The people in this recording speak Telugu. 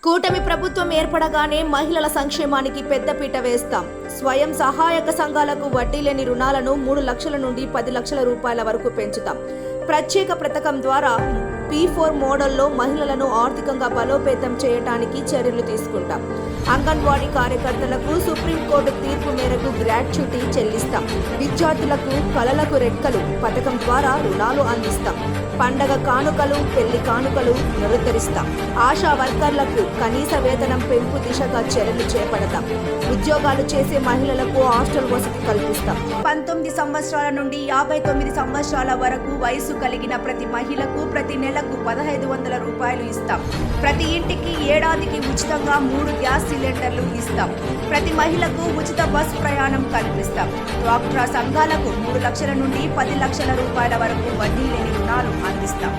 కూటమి ప్రభుత్వం ఏర్పడగానే మహిళల సంక్షేమానికి పెద్దపీట వేస్తాం. స్వయం సహాయక సంఘాలకు వడ్డీ లేని రుణాలను 3 లక్షల నుండి 10 లక్షల రూపాయల వరకు పెంచుతాం. ప్రత్యేక పథకం ద్వారా P4 మోడల్లో మహిళలను ఆర్థికంగా బలోపేతం చేయడానికి చర్యలు తీసుకుంటాం. అంగన్వాడీ కార్యకర్తలకు సుప్రీంకోర్టు తీర్పు మేరకు గ్రాట్యుటీ చెల్లిస్తాం. విద్యార్థులకు కళలకు రెక్కలు పథకం ద్వారా రుణాలు అందిస్తాం. పండగ కానుకలు, పెళ్లి కానుకలు పునరుద్ధరిస్తాం. ఆశా వర్కర్లకు కనీస వేతనం పెంపు దిశగా చర్యలు చేపడతాం. ఉద్యోగాలు చేసే మహిళలకు హాస్టల్ వసతి కల్పిస్తాం. 19 సంవత్సరాల నుండి 59 సంవత్సరాల వరకు వయసు కలిగిన ప్రతి మహిళకు ప్రతి నెలకు 1500 రూపాయలు ఇస్తాం. ప్రతి ఇంటికి ఏడాదికి ఉచితంగా 3 గ్యాస్ సిలిండర్లు ఇస్తాం. ప్రతి మహిళకు ఉచిత బస్ ప్రయాణం కల్పిస్తాం. డ్వాక్రా సంఘాలకు 3 లక్షల నుండి 10 లక్షల రూపాయల వరకు వడ్డీ లేని రుణాలు అందిస్తాం.